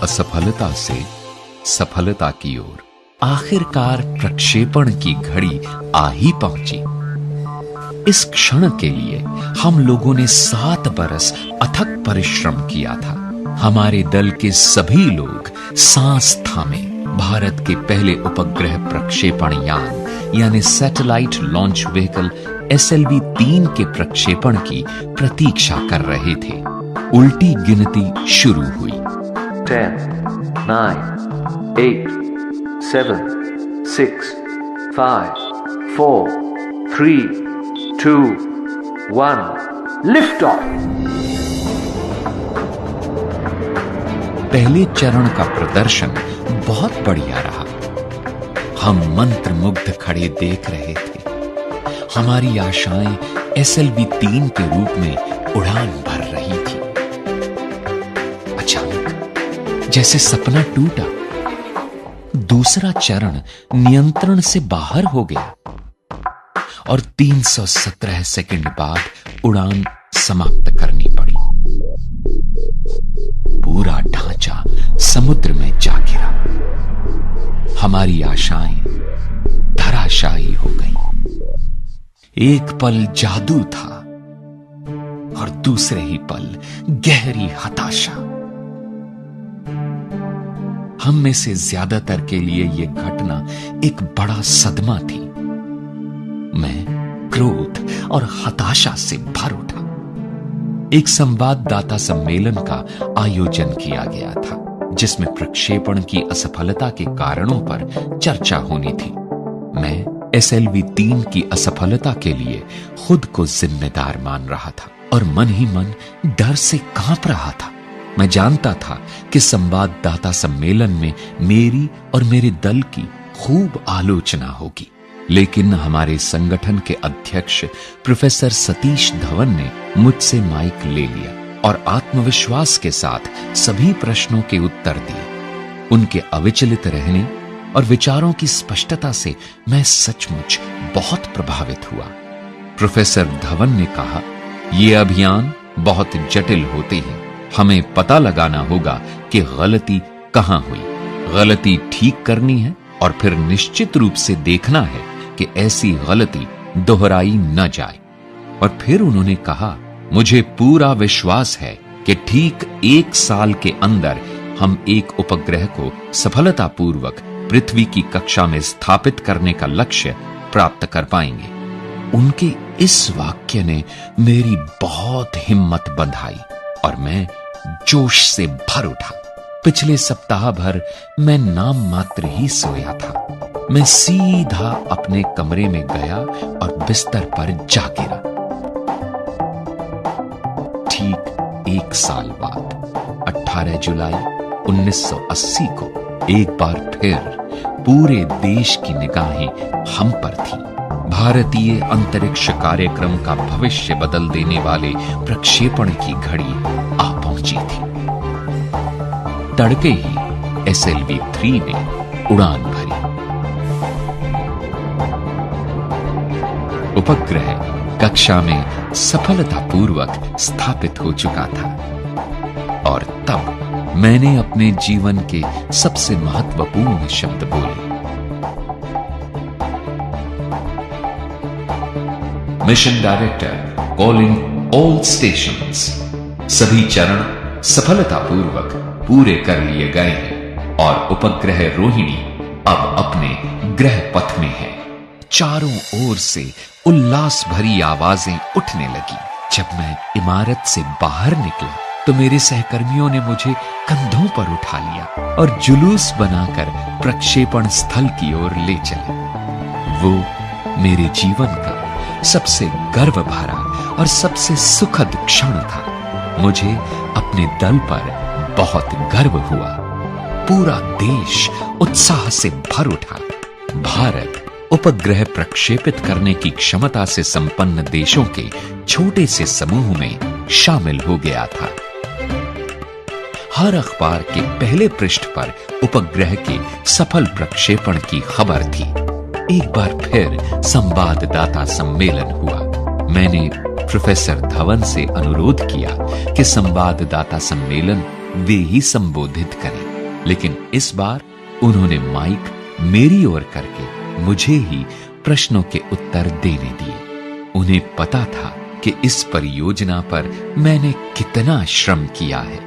असफलता से सफलता की ओर आखिरकार प्रक्षेपण की घड़ी आ ही पहुंची। इस क्षण के लिए हम लोगों ने 7 बरस अथक परिश्रम किया था। हमारे दल के सभी लोग सांस थामे भारत के पहले उपग्रह प्रक्षेपण यान यानी सैटेलाइट लॉन्च व्हीकल SLV-3 के प्रक्षेपण की प्रतीक्षा कर रहे थे। उल्टी गिनती शुरू हुई। 10, 9, 8, 7, 6, 5, 4, 3, 2, 1, lift off। पहले चरण का प्रदर्शन बहुत बढ़िया रहा। हम मंत्रमुग्ध खड़े देख रहे थे। हमारी आशाएं SLV-3 के रूप में उड़ान भर रही थी। अचानक जैसे सपना टूटा, दूसरा चरण नियंत्रण से बाहर हो गया और 317 सेकंड बाद उड़ान समाप्त करनी पड़ी। पूरा ढांचा समुद्र में जा गिरा। हमारी आशाएं धराशायी हो गईं। एक पल जादू था और दूसरे ही पल गहरी हताशा। हम में से ज्यादातर के लिए यह घटना एक बड़ा सदमा थी। मैं क्रोध और हताशा से भर उठा। एक संवाददाता सम्मेलन का आयोजन किया गया था, जिसमें प्रक्षेपण की असफलता के कारणों पर चर्चा होनी थी। मैं SLV-3 की असफलता के लिए खुद को जिम्मेदार मान रहा था और मन ही मन डर से कांप रहा था। मैं जानता था कि संवाददाता सम्मेलन में मेरी और मेरे दल की खूब आलोचना होगी, लेकिन हमारे संगठन के अध्यक्ष प्रोफेसर सतीश धवन ने मुझसे माइक ले लिया और आत्मविश्वास के साथ सभी प्रश्नों के उत्तर दिए। उनके अविचलित रहने और विचारों की स्पष्टता से मैं सचमुच बहुत प्रभावित हुआ। प्रोफेसर धवन ने कहा, यह अभियान बहुत जटिल होते हैं। हमें पता लगाना होगा कि गलती कहां हुई, गलती ठीक करनी है और फिर निश्चित रूप से देखना है कि ऐसी गलती दोहराई न जाए। और फिर उन्होंने कहा, मुझे पूरा विश्वास है कि ठीक 1 साल के अंदर हम एक उपग्रह को सफलतापूर्वक पृथ्वी की कक्षा में स्थापित करने का लक्ष्य प्राप्त कर पाएंगे। उनके इस वाक्य ने मेरी बहुत हिम्मत बंधाई और मैं जोश से भर उठा। पिछले सप्ताह भर मैं नाम मात्र ही सोया था। मैं सीधा अपने कमरे में गया और बिस्तर पर जा गिरा। ठीक 1 साल बाद 18 जुलाई 1980 को एक बार फिर पूरे देश की निगाहें हम पर थी। भारतीय अंतरिक्ष कार्यक्रम का भविष्य बदल देने वाले प्रक्षेपण की घड़ी आ पहुंची थी। तड़के ही SLV-3 ने उड़ान भरी। उपग्रह कक्षा में सफलतापूर्वक स्थापित हो चुका था और तब मैंने अपने जीवन के सबसे महत्वपूर्ण शब्द बोले। Mission director calling all stations. सभी चरण सफलतापूर्वक पूरे कर लिए गए हैं और उपग्रह रोहिणी अब अपने ग्रह पथ में है। चारों ओर से उल्लास भरी आवाजें उठने लगी। जब मैं इमारत से बाहर निकला तो मेरे सहकर्मियों ने मुझे कंधों पर उठा लिया और जुलूस बनाकर प्रक्षेपण स्थल की ओर ले चले। वो मेरे जीवन का सबसे गर्व भरा और सबसे सुखद क्षण था। मुझे अपने दल पर बहुत गर्व हुआ। पूरा देश उत्साह से भर उठा। भारत उपग्रह प्रक्षेपित करने की क्षमता से संपन्न देशों के छोटे से समूह में शामिल हो गया था। हर अखबार के पहले पृष्ठ पर उपग्रह के सफल प्रक्षेपण की खबर थी। एक बार फिर संवाददाता सम्मेलन हुआ। मैंने प्रोफेसर धवन से अनुरोध किया कि संवाददाता सम्मेलन वे ही संबोधित करें। लेकिन इस बार उन्होंने माइक मेरी ओर करके मुझे ही प्रश्नों के उत्तर देने दिए। उन्हें पता था कि इस परियोजना पर मैंने कितना श्रम किया है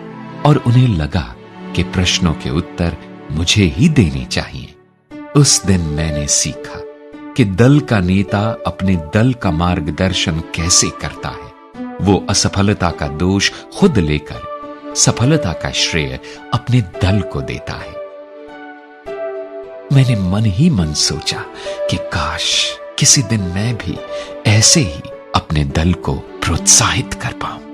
और उन्हें लगा कि प्रश्नों के उत्तर मुझे ही देने चाहिए। उस दिन मैंने सीखा कि दल का नेता अपने दल का मार्गदर्शन कैसे करता है। वो असफलता का दोष खुद लेकर सफलता का श्रेय अपने दल को देता है। मैंने मन ही मन सोचा कि काश किसी दिन मैं भी ऐसे ही अपने दल को प्रोत्साहित कर पाऊं।